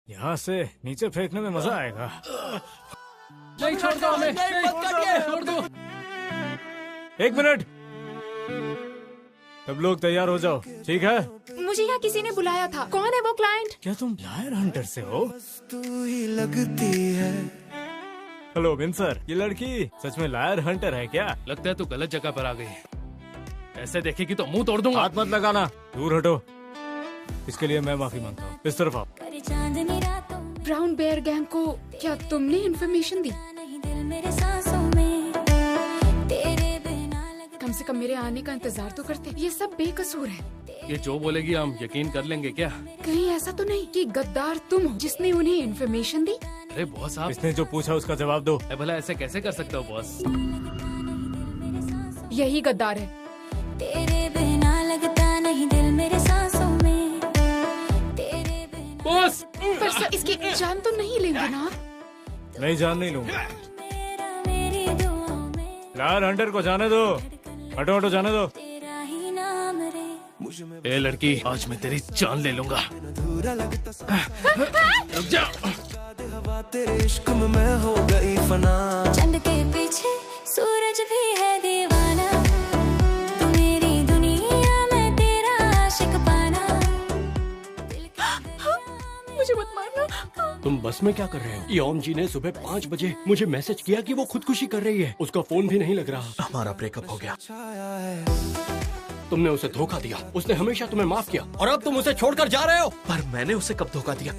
यहाँ से नीचे फेंकने में मजा आएगा। नहीं छोड़ दो हमें, नहीं छोड़ दो। 1 मिनट, सब लोग तैयार हो जाओ, ठीक है? मुझे यहाँ किसी ने बुलाया था। कौन है वो क्लाइंट? क्या तुम लायर हंटर से हो? तू ही लगती है। हेलो विंसर, ये लड़की सच में लायर हंटर है क्या? लगता है तू गलत जगह पर आ गई है। ऐसे देखेगी तो मुंह तोड़ दूंगा। हाथ मत लगाना, दूर हटो। इसके लिए मैं माफी मांगता हूँ। इस तरफ आओ। ब्राउन बेयर गैंग को क्या तुमने इन्फॉर्मेशन दी? कम से कम मेरे आने का इंतजार तो करते। ये सब बेकसूर है। ये जो बोलेगी हम यकीन कर लेंगे क्या? कहीं ऐसा तो नहीं कि गद्दार तुम हो जिसने उन्हें इन्फॉर्मेशन दी? अरे बॉस आप इसने जो पूछा उसका जवाब दो। भला ऐसे कैसे कर सकते हो बॉस? यही गद्दार है। तेरे बिना लगता नहीं दिल मेरे सांसों में। बॉस पर सर इसकी जान तो नहीं लेंगे ना? नहीं, जान नहीं लूंगा। लायर हंटर को जाने दो। हटो हटो, जाने दो। ए लड़की, आज मैं तेरी जान ले लूंगा। रुक जा। हवा तेरे इश्क में मैं हो गई फना। चंद के पीछे सूरज भी है दीवाना। तू मेरी दुनिया में तेरा आशिक पाना। मुझे मत मारना। तुम बस में क्या कर रहे हो? योन जी ने सुबह 5 बजे मुझे मैसेज किया कि वो खुदकुशी कर रही है। उसका फोन भी नहीं लग रहा। हमारा ब्रेकअप हो गया। तुमने उसे धोखा दिया। उसने हमेशा तुम्हें माफ किया और अब तुम उसे छोड़कर जा रहे हो। पर मैंने उसे कब धोखा दिया?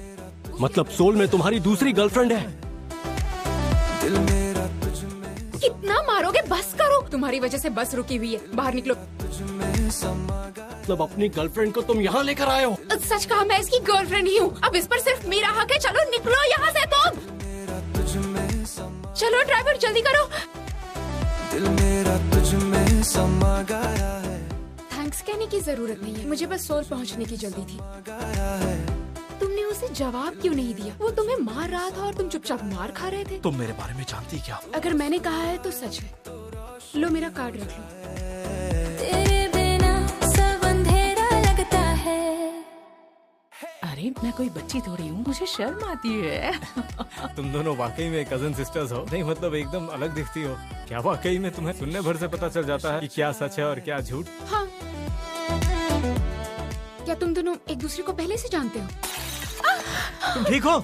मतलब सोल में तुम्हारी दूसरी गर्लफ्रेंड है। दिल मेरा तुझ में कितना मारोगे? बस करो। तुम्हारी वजह से बस रुकी हुई है। बाहर निकलो। मतलब अपनी गर्लफ्रेंड को तुम यहाँ लेकर आए हो? सच कहा, मैं इसकी गर्लफ्रेंड ही हूँ। अब इस पर सिर्फ मेरा हक है। चलो निकलो यहाँ से तुम। चलो ड्राइवर जल्दी करो। दिल मेरा तुझ में समा गया है। थैंक्स कहने की जरूरत नहीं है। मुझे बस सोल पहुँचने की जल्दी थी। तुमने उसे जवाब क्यों नहीं दिया? वो तुम्हें मार रहा था और तुम चुपचाप मार खा रहे थे। तुम मेरे बारे में जानती क्या? अगर मैंने कहा है तो सच है। लो मेरा कार्ड रख लो। तेरे बिना सब अंधेरा लगता है। अरे मैं कोई बच्ची थोड़ी हूँ, मुझे शर्म आती है। तुम दोनों वाकई में कजन सिस्टर्स हो? नहीं मतलब एकदम अलग दिखती हो। क्या वाकई में तुम्हें सुनने भर से पता चल जाता है कि क्या सच है और क्या झूठ? हाँ। क्या तुम दोनों एक दूसरे को पहले से जानते हो? तुम ठीक हो?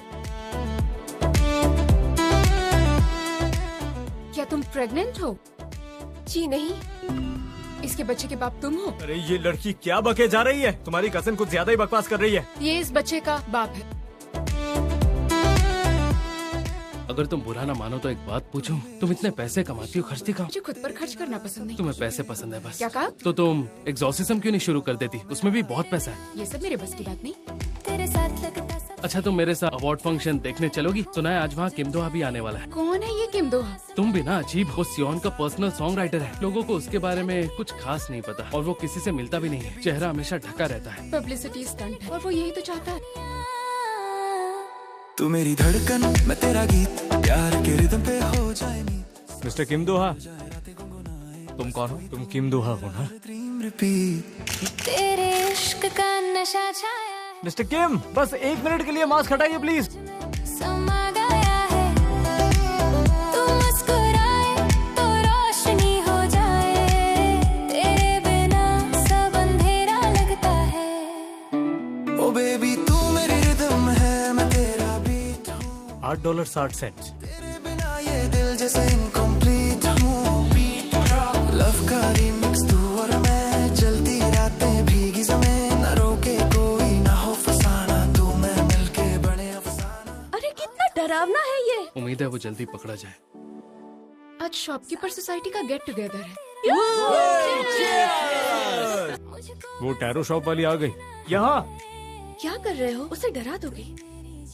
क्या तुम प्रेग्नेंट हो? जी नहीं। इसके बच्चे के बाप तुम हो? अरे ये लड़की क्या बके जा रही है? तुम्हारी कजन कुछ ज्यादा ही बकवास कर रही है। ये इस बच्चे का बाप है। अगर तुम बुरा ना मानो तो एक बात पूछूं? तुम इतने पैसे कमाती हो, खर्चती कहाँ? मुझे खुद पर खर्च करना पसंद नहीं। तुम्हें पैसे पसंद है बस। क्या कहा? तो तुम एग्जॉर्सिज्म क्यों नहीं शुरू कर देती? उसमें भी बहुत पैसा है। ये सब मेरे बस की बात नहीं। तेरे साथ लगता सब। अच्छा तुम मेरे साथ अवार्ड फंक्शन देखने चलोगी? सुना है आज वहाँ किम दोहा भी आने वाला है। कौन है ये किम दोहा? तुम भी ना अजीब हो। सियोन का पर्सनल सॉन्ग राइटर है। लोगों को उसके बारे में कुछ खास नहीं पता और वो किसी से मिलता भी नहीं है। चेहरा हमेशा ढका रहता है। पब्लिसिटी स्टंट है और वो यही तो चाहता है। तू मेरी धड़कन, मैं तेरा गीत, प्यार के रिदम पे हो जाए मीत। मिस्टर किम दोहा, तुम कौन हो? तुम किम दोहा हो ना? Dream repeat. तेरे इश्क का नशा छाया है। मिस्टर किम, बस 1 मिनट के लिए मास्क हटाइए प्लीज। समा गया है। तू मुस्कुराए तो रोशनी हो जाए। तेरे बिना सब अंधेरा लगता है। ओ बेबी तू मेरी रिदम है, मैं तेरा बीट हूँ। $8.60। तेरे बिना ये दिल जैसे इनकम्प्लीट हूँ। लव का रिमिक्स तू और मैं, चलती रातें भीगी ज़मीं, न रोके कोई ना हो फसाना, तू मैं मिलके बड़े अफसाना। अरे कितना डरावना है ये। उम्मीद है वो जल्दी पकड़ा जाए। आज शॉपकीपर सोसाइटी का गेट टुगेदर है। वो टैरो शॉप वाली आ गई। यहाँ क्या कर रहे हो? उसे डरा दोगे?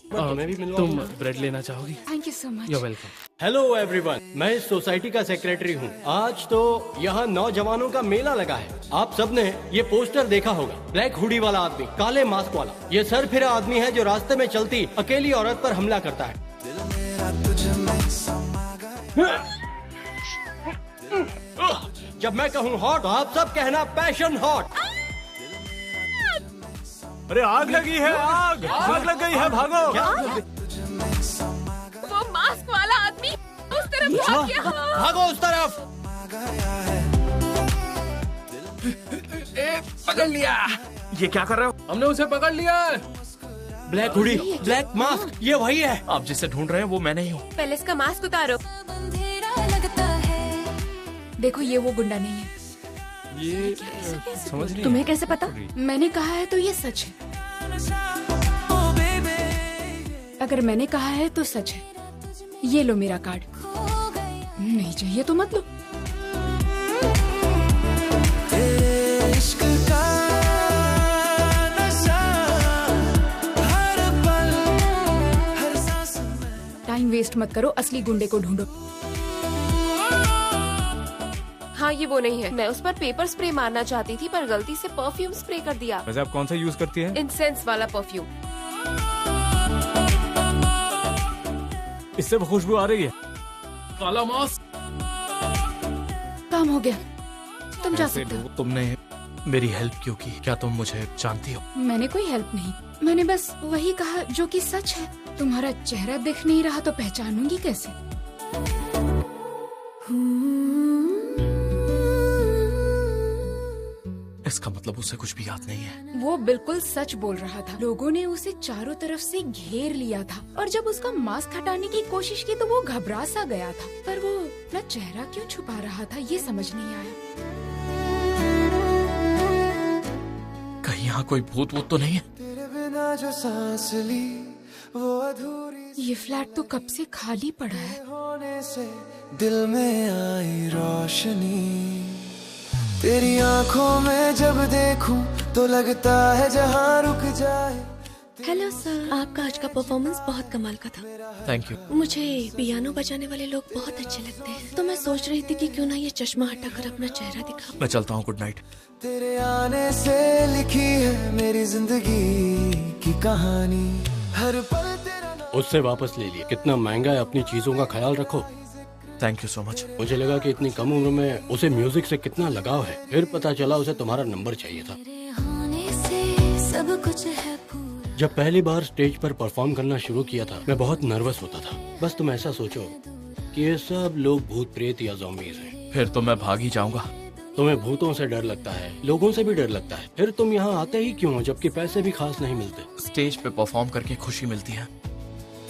तुम्हें भी मिलवा तुम दूंगा। ब्रेड लेना चाहोगी? Thank you so much. You welcome. Hello everyone, मैं इस सोसाइटी का सेक्रेटरी हूँ। आज तो यहाँ नौजवानों का मेला लगा है। आप सबने ये पोस्टर देखा होगा। ब्लैक हुडी वाला आदमी, काले मास्क वाला, ये सर फिरा आदमी है जो रास्ते में चलती अकेली औरत पर हमला करता है। दिल मेरा तुझ में समा गया। जब मैं कहूँ हॉट तो आप सब कहना पैशन हॉट। अरे आग लगी है, आग लग गई है, भागो। वो मास्क वाला आदमी उस तरफ भाग गया। भागो उस तरफ। पकड़ लिया। ये क्या कर रहे हो? हमने उसे पकड़ लिया है। ब्लैक हुडी, ब्लैक मास्क, ये वही है। आप जिसे ढूंढ रहे हैं वो मैं नहीं हूँ। पहले इसका मास्क उतारो। अंधेरा लगता है। देखो ये वो गुंडा नहीं है। ये समझ नहीं। तुम्हें कैसे पता? मैंने कहा है तो ये सच है। अगर मैंने कहा है तो सच है। ये लो मेरा कार्ड। नहीं चाहिए तो मत लो। इश्क का नशा हर पल हर सांस में। टाइम वेस्ट मत करो, असली गुंडे को ढूंढो। हाँ ये वो नहीं है। मैं उस पर पेपर स्प्रे मारना चाहती थी पर गलती से परफ्यूम स्प्रे कर दिया। वैसे आप कौन सा यूज करती है? इंसेंस वाला परफ्यूम। इससे वो खुशबू आ रही है। काला मास्क। काम हो गया, तुम जा ऐसे सकते हो। तुमने मेरी हेल्प क्यों की? क्या तुम मुझे जानती हो? मैंने कोई हेल्प नहीं, मैंने बस वही कहा जो कि सच है। तुम्हारा चेहरा दिख नहीं रहा तो पहचानूंगी कैसे? इसका मतलब उसे कुछ भी याद नहीं है। वो बिल्कुल सच बोल रहा था। लोगों ने उसे चारों तरफ से घेर लिया था और जब उसका मास्क हटाने की कोशिश की तो वो घबरा सा गया था। पर वो अपना चेहरा क्यों छुपा रहा था ये समझ नहीं आया। कहीं यहाँ कोई भूत वूत तो नहीं है? तेरे बिना जो सांस ली वो अधूरी ये फ्लैट तो कब से खाली पड़ा है। होने से दिल में आई रोशनी। तेरी आंखों में जब देखूं तो लगता है जहां रुक जाए। हेलो सर, आपका आज का परफॉर्मेंस बहुत कमाल का था। Thank you. मुझे पियानो बजाने वाले लोग बहुत अच्छे लगते हैं, तो मैं सोच रही थी कि क्यों ना ये चश्मा हटाकर अपना चेहरा दिखा। मैं चलता हूँ, गुड नाइट। तेरे आने से लिखी है मेरी जिंदगी की कहानी। हर पल तेरा नाम। उससे वापस ले लिया। कितना महंगा है, अपनी चीजों का ख्याल रखो। Thank you so much. मुझे लगा कि इतनी कम उम्र में उसे म्यूजिक से कितना लगाव है। फिर पता चला उसे तुम्हारा नंबर चाहिए था। तेरे होने से सब कुछ है पूरा। जब पहली बार स्टेज पर परफॉर्म करना शुरू किया था मैं बहुत नर्वस होता था। बस तुम ऐसा सोचो कि ये सब लोग भूत प्रेत या ज़ॉम्बीज़ हैं। फिर तो मैं भाग ही जाऊंगा। तुम्हें भूतों से डर लगता है, लोगों से भी डर लगता है। फिर तुम यहाँ आते ही क्यों हो जबकि पैसे भी खास नहीं मिलते? स्टेज पे परफॉर्म करके खुशी मिलती है।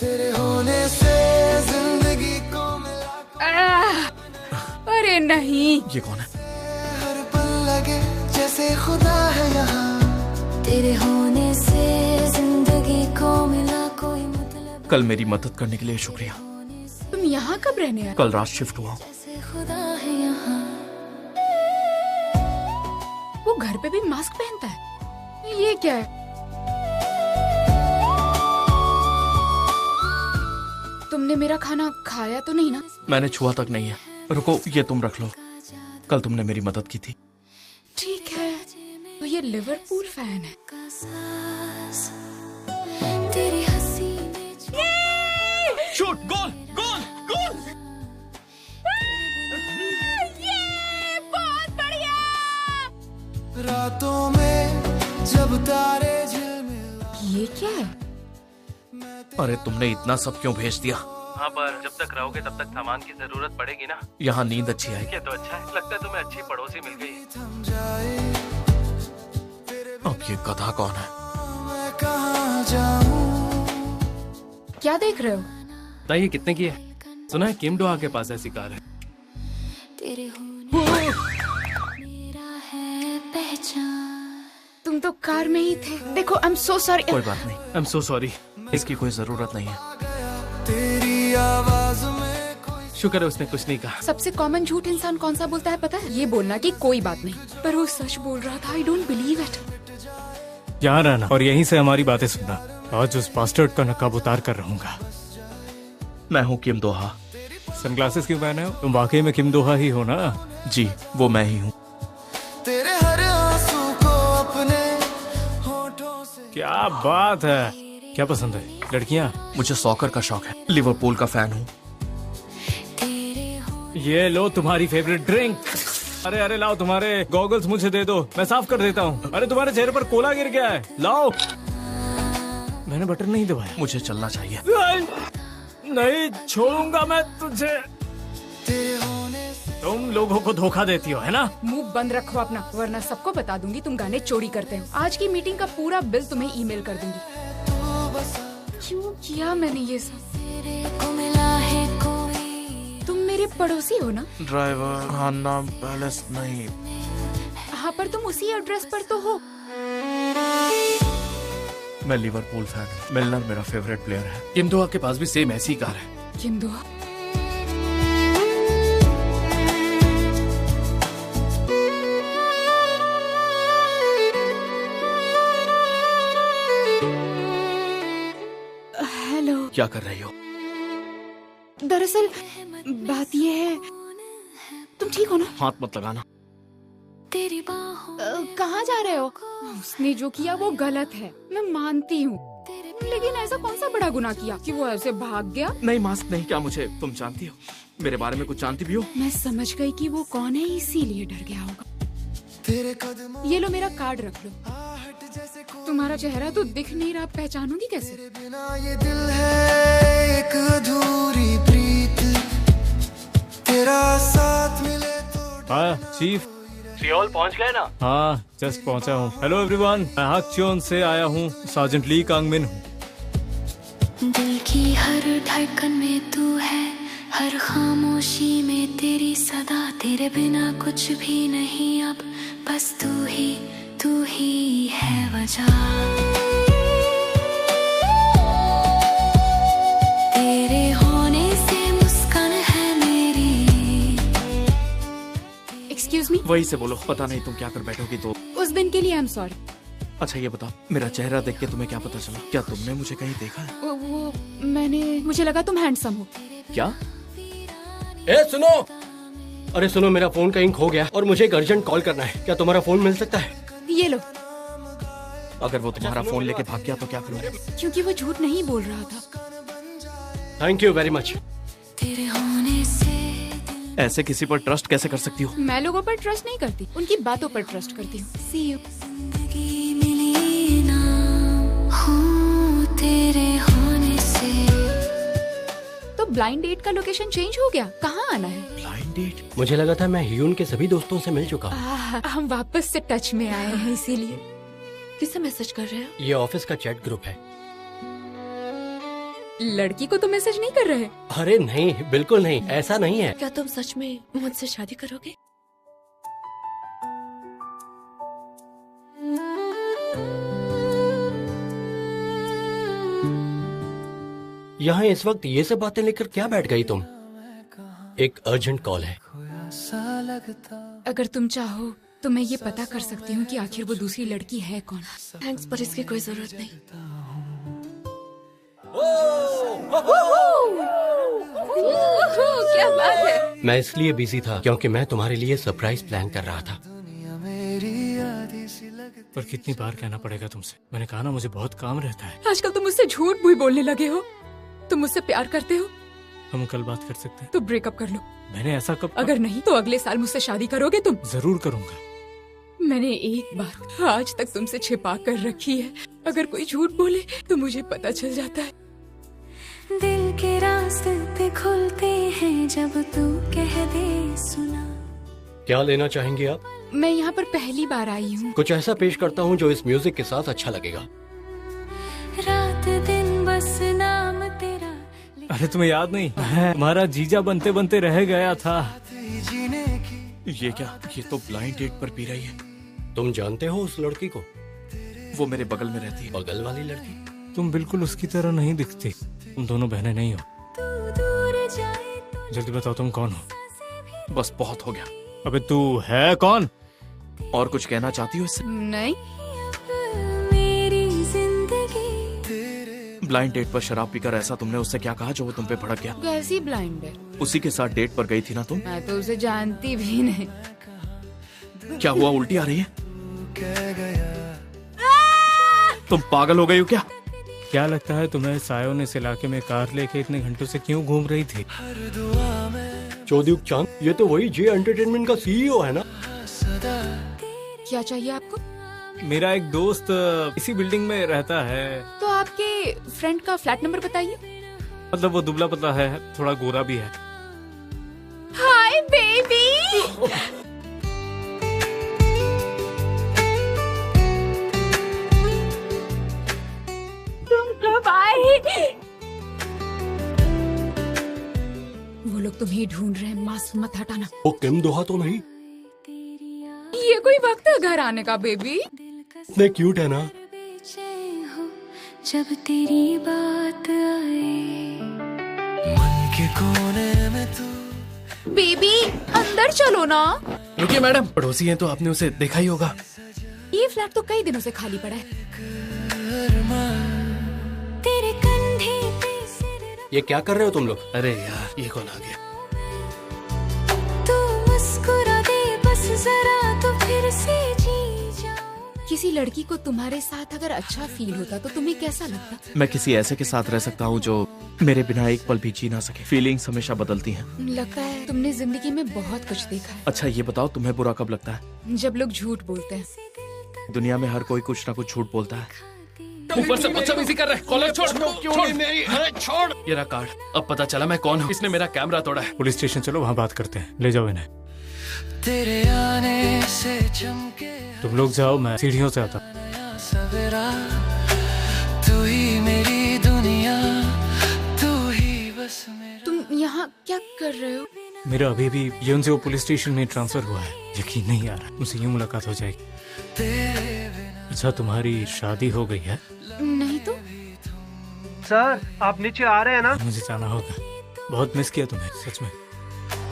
तेरे होने से जिंदगी को अरे नहीं, ये कौन है? हर पल लगे जैसे खुदा है यहाँ। तेरे होने से जिंदगी को मिला कोई मतलब। कल मेरी मदद करने के लिए शुक्रिया। तुम यहाँ कब रहने आए? कल रात शिफ्ट हुआ। जैसे खुदा है यहाँ। वो घर पे भी मास्क पहनता है? ये क्या है? तुमने मेरा खाना खाया तो नहीं ना? मैंने छुआ तक नहीं है। रुको, ये तुम रख लो। कल तुमने मेरी मदद की थी। ठीक है, तो ये लिवरपूल फैन है। तेरी हंसी शूट, गोल, गोल, गोल। बहुत बढ़िया। रातों में जब तारे झिलमिल। ये क्या है? अरे तुमने इतना सब क्यों भेज दिया? हाँ, पर जब तक रहोगे तब तक सामान की जरूरत पड़ेगी ना। यहाँ नींद अच्छी आएगी। ये तो अच्छा है, लगता है तुम्हें अच्छी पड़ोसी मिल गई। थम जाए अब ये गधा कौन है? मैं कहाँ जाऊँ। क्या देख रहे हो? बताइए कितने की है? सुना है किम डोहा के पास ऐसी कार है। तेरे होने मेरा है पहचान। तुम तो कार में ही थे। देखो, आई एम सो सॉरी। कोई बात नहीं, आई एम सो सॉरी। इसकी कोई जरूरत नहीं है। तेरी आवाज में कोई शुक्र है उसने कुछ नहीं कहा। सबसे कॉमन झूठ इंसान कौन सा बोलता है पता है? ये बोलना कि कोई बात नहीं। पर वो सच बोल रहा था। I don't believe it. यहाँ रहना और यहीं से हमारी बातें सुनना। आज उस बास्टर्ड का नकाब उतार कर रहूंगा। मैं हूँ किम दोहा। सनग्लासेस क्यों पहने हो? तुम वाकई में किम दोहा ही हो ना? जी, वो मैं ही हूँ। तेरे हर आंसू को अपने होठों से। क्या बात है। क्या पसंद है? लड़कियाँ? मुझे सॉकर का शौक है। लिवरपूल का फैन हूँ। ये लो तुम्हारी फेवरेट ड्रिंक। अरे अरे लाओ, तुम्हारे गॉगल्स मुझे दे दो, मैं साफ कर देता हूँ। अरे तुम्हारे चेहरे पर कोला गिर गया है, लाओ। मैंने बटन नहीं दबाया। मुझे चलना चाहिए। नहीं छोड़ूंगा मैं तुझे। तुम लोगों को धोखा देती हो, है ना? मुंह बंद रखो अपना, वरना सबको बता दूंगी तुम गाने चोरी करते हो। आज की मीटिंग का पूरा बिल तुम्हें ईमेल कर दूंगी। क्यों किया मैंने ये सब? तुम मेरे पड़ोसी हो ना? ड्राइवर खाना पैलेस नहीं। हाँ, पर तुम उसी एड्रेस पर तो हो। मैं लिवरपूल फैन हूँ। मिलनर मेरा फेवरेट प्लेयर है। किमदुआ के पास भी सेम ऐसी कार है। किमदुआ? हेलो। क्या कर रही हो? दरअसल बात ये है, तुम ठीक हो ना? हाथ मत लगाना। कहाँ जा रहे हो? उसने जो किया वो गलत है, मैं मानती हूँ, लेकिन ऐसा कौन सा बड़ा गुनाह किया कि वो ऐसे भाग गया? नहीं मास्क नहीं। क्या मुझे तुम जानती हो? मेरे बारे में कुछ जानती भी हो? मैं समझ गई कि वो कौन है, इसीलिए डर गया होगा। ये लो मेरा कार्ड रख लो। तुम्हारा चेहरा तो दिख नहीं रहा, पहचानूंगी कैसे? ये दिल है एक अधूरी प्रीत, तेरा साथ मिले तो। हाँ चीफ, सियोल पहुंच गए ना? हाँ जस्ट पहुंचा हूँ। हेलो एवरीवन, मैं हाक्चोन से आया हूँ, सार्जेंट ली कांगमिन हूँ। दिल की हर धड़कन में तू है, हर खामोशी में तेरी सदा, तेरे बिना कुछ भी नहीं अब, बस तू ही है वजह। तेरे होने से मुस्कान है मेरी। Excuse me? वही से बोलो। पता नहीं तुम क्या कर बैठोगी तो। उस दिन के लिए आई एम सॉरी। अच्छा ये बताओ, मेरा चेहरा देख के तुम्हें क्या पता चला? क्या तुमने मुझे कहीं देखा है? मुझे लगा तुम हैंडसम हो। क्या? ए सुनो, अरे सुनो, मेरा फोन कहीं खो गया और मुझे एक अर्जेंट कॉल करना है। क्या तुम्हारा फोन मिल सकता है? ये लो। अगर वो तुम्हारा फोन लेके भाग गया तो क्या करोगे? क्योंकि वो झूठ नहीं बोल रहा था। Thank you very much. तेरे होने से ऐसे किसी पर ट्रस्ट कैसे कर सकती हो? मैं लोगों पर ट्रस्ट नहीं करती, उनकी बातों पर ट्रस्ट करती हूँ। सी यू। मिली ना हूँ तेरे होने से। तो ब्लाइंड डेट का लोकेशन चेंज हो गया, कहाँ आना है? Blind date? मुझे लगा था मैं ह्यून के सभी दोस्तों से मिल चुका हूँ। हम वापस से टच में आए हैं, इसीलिए। किससे मैसेज कर रहे हो? ये ऑफिस का चैट ग्रुप है। लड़की को तो मैसेज नहीं कर रहे? अरे नहीं, बिल्कुल नहीं, ऐसा नहीं है। क्या तुम सच में मुझसे शादी करोगे? यहाँ इस वक्त ये सब बातें लेकर क्या बैठ गई तुम? एक अर्जेंट कॉल है। अगर तुम चाहो तो मैं ये पता कर सकती हूँ कि आखिर वो दूसरी लड़की है कौन। थैंक्स, पर इसकी कोई जरूरत नहीं। क्या बात है? मैं इसलिए बिजी था क्योंकि मैं तुम्हारे लिए सरप्राइज प्लान कर रहा था। पर कितनी बार कहना पड़ेगा तुमसे? मैंने कहा ना, मुझे बहुत काम रहता है। आजकल तुम मुझसे झूठ भी बोलने लगे हो। तुम मुझसे प्यार करते हो? हम कल बात कर सकते हैं। तो ब्रेकअप कर लो। मैंने ऐसा कब? अगर नहीं तो अगले साल मुझसे शादी करोगे तुम? जरूर करूंगा। मैंने एक बात आज तक तुमसे छिपा कर रखी है, अगर कोई झूठ बोले तो मुझे पता चल जाता है। दिल के रास्ते खुलते हैं जब तू कह दे सुना। क्या लेना चाहेंगे आप? मैं यहाँ पर पहली बार आई हूँ। कुछ ऐसा पेश करता हूँ जो इस म्यूजिक के साथ अच्छा लगेगा। रात दिन बस नाम तेरा। अरे तुम्हें याद नहीं, मैं तुम्हारा जीजा बनते बनते रह गया था। ये क्या? ये तो ब्लाइंड डेट पर पी रही है। तुम जानते हो उस लड़की को? वो मेरे बगल में रहती है। बगल वाली लड़की? तुम बिल्कुल उसकी तरह नहीं दिखती। तुम दोनों बहनें नहीं हो। जल्दी बताओ तुम कौन हो? बस बहुत हो गया। अबे तू है कौन? और कुछ कहना चाहती हो इससे? नहीं। मेरी जिंदगी। ब्लाइंड डेट पर शराब पीकर ऐसा तुमने उससे क्या कहा जो वो तुम पे भड़क गया? कैसी ब्लाइंड है? उसी के साथ डेट पर गई थी ना तुम? मैं तो उसे जानती भी नहीं। क्या हुआ? उल्टी आ रही है? तुम पागल हो गई हो क्या? क्या लगता है तुम्हें सायों ने इस इलाके में कार लेके इतने घंटों से क्यों घूम रही थी? चौधरी चांद, ये तो वही जे एंटरटेनमेंट का सीईओ है ना? क्या चाहिए आपको? मेरा एक दोस्त इसी बिल्डिंग में रहता है। तो आपके फ्रेंड का फ्लैट नंबर बताइए। मतलब वो दुबला पतला है, थोड़ा गोरा भी है। Hi baby. तुम कब आए? वो लोग तुम्हें ढूंढ रहे हैं, मास्क मत हटाना। वो किम दोहा तो नहीं? ये कोई वक्त है घर आने का बेबी? इतने क्यूट है ना। जब तेरी बात आए मन के कोने में तू। बेबी अंदर चलो ना। रुकिए मैडम, पड़ोसी हैं तो आपने उसे देखा ही होगा। ये फ्लैट तो कई दिनों से खाली पड़ा है। तेरे कंधे पे सिर ये क्या कर रहे हो तुम लोग? अरे यार, ये कौन आ गया? तू मुस्कुरा दे बस जरा, तो फिर से जी जाऊं। किसी लड़की को तुम्हारे साथ अगर अच्छा फील होता तो तुम्हें कैसा लगता? मैं किसी ऐसे के साथ रह सकता हूँ जो मेरे बिना एक पल भी जी ना सके। फीलिंग्स हमेशा बदलती हैं। लगता है तुमने जिंदगी में बहुत कुछ देखा है। अच्छा ये बताओ, तुम्हें बुरा कब लगता है? जब लोग झूठ बोलते हैं। दुनिया में हर कोई कुछ ना कुछ झूठ बोलता है। ऊपर से बदतमीजी कर रहा है। कॉलर छोड़, छोड़। ये रहा कार्ड। अब पता चला मैं कौन हूँ। इसने मेरा कैमरा तोड़ा है। पुलिस स्टेशन चलो, वहाँ बात करते हैं। ले जाओ इन्हें। तेरे आने से चमके तुम लोग जाओ, मैं सीढ़ियों से आता। सवेरा तू ही मेरी दुनिया, तू ही बस मेरा। तुम यहाँ क्या कर रहे हो? मेरा अभी भी यूएनसीओ पुलिस स्टेशन में ट्रांसफर हुआ है। यकीन नहीं आ रहा, मुझसे यूं मुलाकात हो जाएगी। अच्छा तुम्हारी शादी हो गई है? नहीं तो। सर आप नीचे आ रहे हैं ना? मुझे जाना होगा, बहुत मिस किया तुम्हें सच में।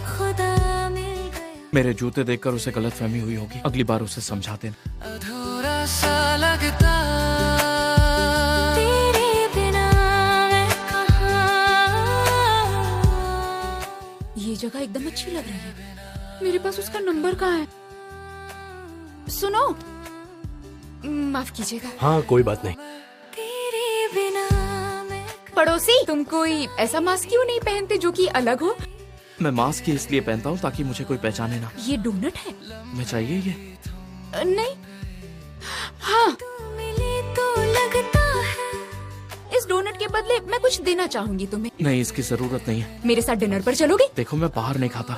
खुदा मिल गया। मेरे जूते देखकर उसे गलतफहमी हुई होगी। अगली बार उसे समझा देना। अधूरा सा लगता तेरे बिना मैं कहाँ। ये जगह एकदम अच्छी लग रही है। मेरे पास उसका नंबर कहाँ है? सुनो, माफ कीजिएगा। हाँ कोई बात नहीं। तेरे बिना मैं पड़ोसी, तुम कोई ऐसा मास्क क्यों नहीं पहनते जो कि अलग हो? मैं मास्क ही इसलिए पहनता हूँ ताकि मुझे कोई पहचाने ना। ये डोनट है? मैं चाहिए ये? नहीं। हाँ, मिले तो लगता है। इस डोनट के बदले मैं कुछ देना चाहूंगी तुम्हें। नहीं, इसकी जरूरत नहीं है। मेरे साथ डिनर पर चलोगे? देखो मैं बाहर नहीं खाता।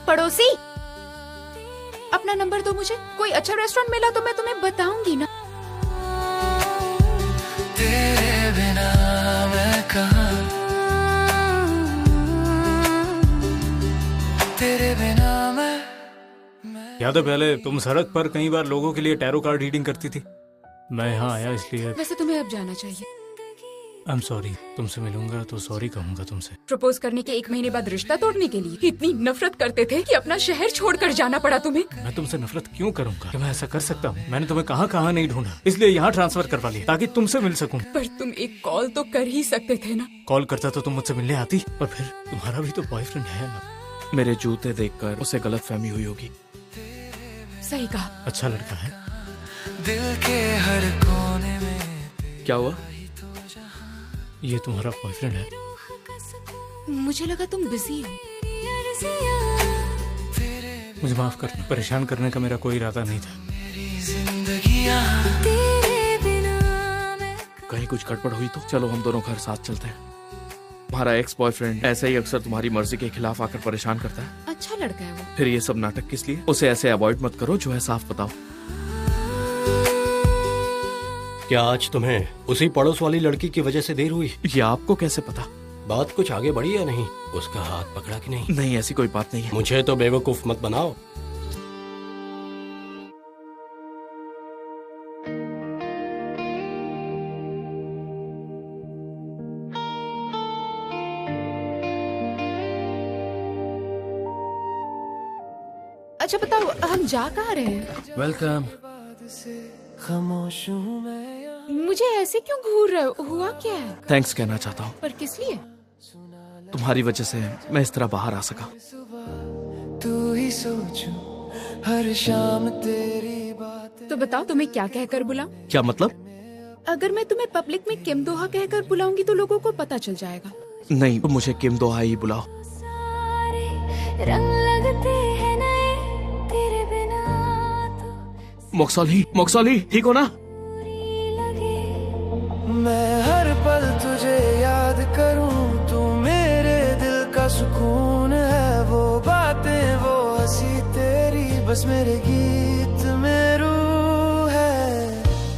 पड़ोसी, अपना नंबर दो मुझे। कोई अच्छा रेस्टोरेंट मिला तो मैं तुम्हें बताऊंगी ना। तेरे बिना मैं कहाँ, तेरे बिना मैं। याद है पहले तुम सड़क पर कई बार लोगों के लिए टैरो कार्ड रीडिंग करती थी? मैं यहाँ आया इसलिए। वैसे तुम्हें अब जाना चाहिए। आई एम सॉरी, तुमसे मिलूंगा तो सॉरी कहूंगा तुमसे। प्रपोज करने के 1 महीने बाद रिश्ता तोड़ने के लिए इतनी नफरत करते थे कि अपना शहर छोड़कर जाना पड़ा तुम्हें। मैं तुमसे नफरत क्यों करूंगा? क्या मैं ऐसा कर सकता हूँ? मैंने तुम्हें कहाँ कहाँ नहीं ढूंढा, इसलिए यहाँ ट्रांसफर करवा लिया ताकि तुमसे मिल सकूं। पर तुम एक कॉल तो कर ही सकते थे ना। कॉल करता तो तुम मुझसे मिलने आती। और फिर तुम्हारा भी तो बॉयफ्रेंड है ना। मेरे जूते देखकर उसे गलतफहमी हुई होगी। सही कहा। अच्छा लड़का है। दिल के हर कोने में। क्या हुआ? ये तुम्हारा बॉयफ्रेंड है? मुझे लगा तुम बिजी हो। मुझे माफ करना, परेशान करने का मेरा कोई इरादा नहीं था। कहीं कुछ गड़बड़ हुई तो चलो हम दोनों घर साथ चलते हैं। तुम्हारा एक्स बॉयफ्रेंड ऐसे ही अक्सर तुम्हारी मर्जी के खिलाफ आकर परेशान करता है। अच्छा लड़का है वो। फिर ये सब नाटक किस लिए? उसे ऐसे अवॉइड मत करो, जो है साफ बताओ। क्या आज तुम्हें उसी पड़ोस वाली लड़की की वजह से देर हुई? ये आपको कैसे पता? बात कुछ आगे बढ़ी या नहीं? उसका हाथ पकड़ा कि नहीं? नहीं, ऐसी कोई बात नहीं है। मुझे तो बेवकूफ मत बनाओ। अच्छा बताओ, हम जा कहाँ रहे हैं? वेलकम। खामोश हूँ मैं। मुझे ऐसे क्यों घूर रहे हो? हुआ क्या है? थैंक्स कहना चाहता हूँ। पर किस लिए? तुम्हारी वजह से मैं इस तरह बाहर आ सका। तू ही सोचूं हर शाम तेरी बात। तो बताओ तुम्हें क्या कहकर बुलाऊं? क्या मतलब? अगर मैं तुम्हें पब्लिक में किम दोहा कहकर बुलाऊंगी तो लोगों को पता चल जाएगा। नहीं, मुझे किम दोहा ही बुलाओ। सारे रंग लगते हैं नए तेरे बिना मोक्सॉली ठीक हो ना? मैं हर पल तुझे याद करूं, तू मेरे दिल का सुकून है। वो बातें वो हंसी तेरी बस मेरे गीत में रूह है।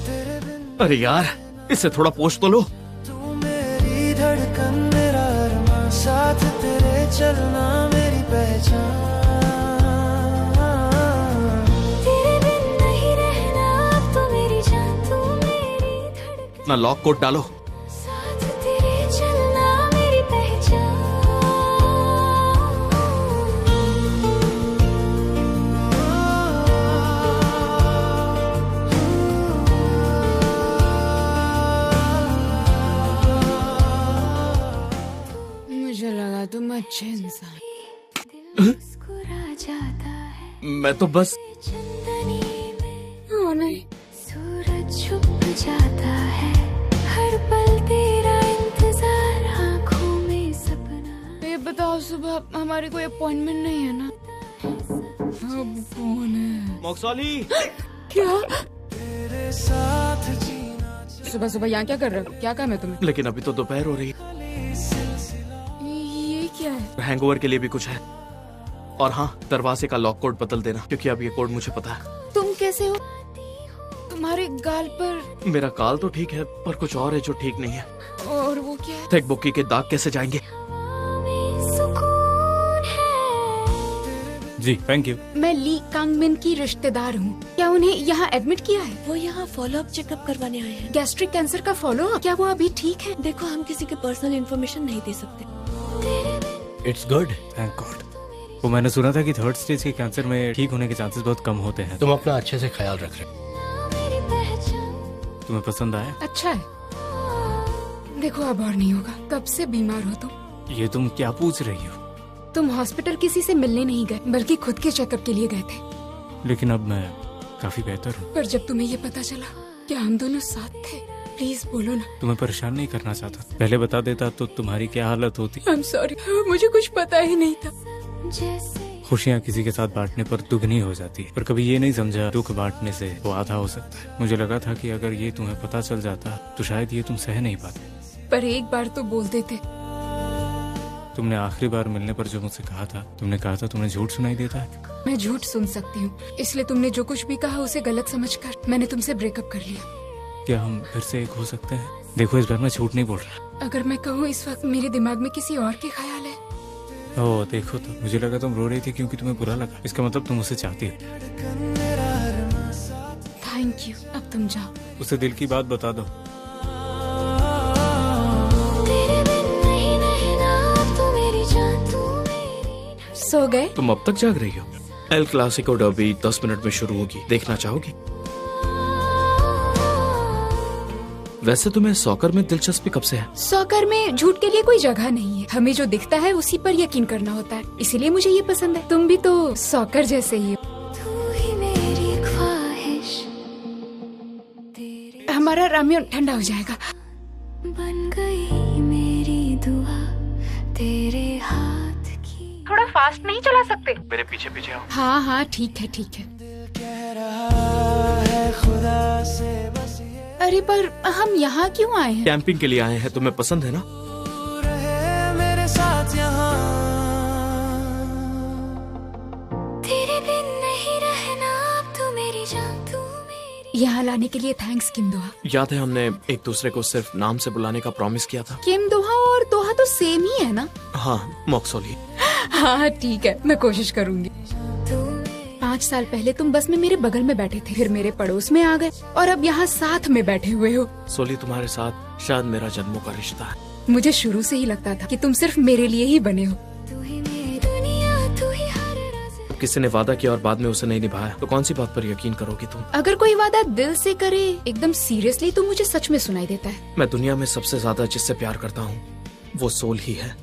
तेरे बिन अरे यार, इससे थोड़ा पोष तो लो। तू मेरी धड़कन, मेरा अरमां, साथ तेरे चलना मेरी पहचान। ना लॉक कोड डालो। साथ तेरे चलना मेरी पहचान। मुझे लगा तुम अच्छे इंसान। मुस्कुरा जाता है मैं तो बस चंदनी में। ओ नहीं, सूरज छुप जाता है, हर पल तेरा इंतजार, आँखों में सपना। ये बताओ सुबह हमारी कोई अपॉइंटमेंट नहीं है ना? अब कौन है? मोक्सॉली। क्या? तेरे साथ जीना सुबह सुबह यहाँ क्या कर रहे हो? क्या काम है तुम्हें? लेकिन अभी तो दोपहर हो रही है। ये क्या है? हैंगओवर के लिए भी कुछ है। और हाँ, दरवाजे का लॉक कोड बदल देना, क्योंकि अब ये कोड मुझे पता है। तुम कैसे हो? तुम्हारे गाल पर मेरा गाल तो ठीक है, पर कुछ और है जो ठीक नहीं है। और वो क्या है? टेक बुकी के दाग कैसे जाएंगे? जी थैंक यू। मैं ली कांगमिन की रिश्तेदार हूँ। क्या उन्हें यहाँ एडमिट किया है? वो यहाँ फॉलोअप चेकअप करवाने आए हैं। गैस्ट्रिक कैंसर का फॉलोअप? क्या वो अभी ठीक है? देखो, हम किसी की पर्सनल इन्फॉर्मेशन नहीं दे सकते। It's good, thank God. वो मैंने सुना था कि 3rd स्टेज के कैंसर में ठीक होने के चांसेस बहुत कम होते हैं। तुम अपना अच्छे से ख्याल रख रहे हो। तुम्हें पसंद आया? अच्छा है। देखो अब और नहीं होगा। कब से बीमार हो तुम? ये तुम क्या पूछ रही हो? तुम हॉस्पिटल किसी से मिलने नहीं गए, बल्कि खुद के चेकअप के लिए गए थे। लेकिन अब मैं काफी बेहतर हूँ। पर जब तुम्हें ये पता चला कि हम दोनों साथ थे, प्लीज बोलो ना। तुम्हें परेशान नहीं करना चाहता। पहले बता देता तो तुम्हारी क्या हालत होती। आई एम सॉरी, मुझे कुछ पता ही नहीं था। खुशियाँ किसी के साथ बांटने पर दुगनी हो जाती है, पर कभी ये नहीं समझा दुख बांटने से वो आधा हो सकता है। मुझे लगा था कि अगर ये तुम्हें पता चल जाता तो शायद ये तुम सह नहीं पाते। पर एक बार तो बोल देते। तुमने आखिरी बार मिलने पर जो मुझसे कहा था, तुमने कहा था तुम्हें झूठ सुनाई देता है। मैं झूठ सुन सकती हूँ, इसलिए तुमने जो कुछ भी कहा उसे गलत समझकर मैंने तुमसे ब्रेकअप कर लिया। क्या हम फिर से एक हो सकते हैं? देखो, इस बार मैं झूठ नहीं बोल रहा। अगर मैं कहूँ इस वक्त मेरे दिमाग में किसी और के ख्याल है। ओह देखो, तो मुझे लगा तुम रो रही थी क्योंकि तुम्हें बुरा लगा। इसका मतलब तुम उसे चाहती हो। थैंक यू, अब तुम जाओ। उसे दिल की बात बता दो। सो गए? तुम अब तक जाग रही हो? एल क्लासिको डर्बी 10 मिनट में शुरू होगी, देखना चाहोगी? वैसे तुम्हें सॉकर में दिलचस्पी कब से है? सॉकर में झूठ के लिए कोई जगह नहीं है। हमें जो दिखता है उसी पर यकीन करना होता है, इसीलिए मुझे ये पसंद है। तुम भी तो सॉकर जैसे ही हो। हमारा रामेन ठंडा हो जाएगा। बन गई मेरी दुआ तेरे हाथ की। थोड़ा फास्ट नहीं चला सकते? मेरे पीछे पीछे आओ। हाँ हाँ ठीक है ठीक है। अरे पर हम यहाँ क्यों आए हैं? कैंपिंग के लिए आए हैं। तुम्हें पसंद है ना? मेरे साथ यहाँ तेरे बिन नहीं रहना अब, तू मेरी जान, तू मेरी। यहाँ लाने के लिए थैंक्स किम दोहा। याद है हमने एक दूसरे को सिर्फ नाम से बुलाने का प्रॉमिस किया था? किम दोहा और दोहा तो सेम ही है ना? हाँ, मोक्सॉली। हाँ ठीक है, मैं कोशिश करूँगी। 5 साल पहले तुम बस में मेरे बगल में बैठे थे, फिर मेरे पड़ोस में आ गए और अब यहाँ साथ में बैठे हुए हो। सोली, तुम्हारे साथ शायद मेरा जन्मों का रिश्ता है। मुझे शुरू से ही लगता था कि तुम सिर्फ मेरे लिए ही बने हो। किसी ने वादा किया और बाद में उसे नहीं निभाया तो कौन सी बात पर यकीन करोगी तुम? अगर कोई वादा दिल से करे एकदम सीरियसली तो मुझे सच में सुनाई देता है। मैं दुनिया में सबसे ज्यादा जिससे प्यार करता हूँ वो सोल ही है।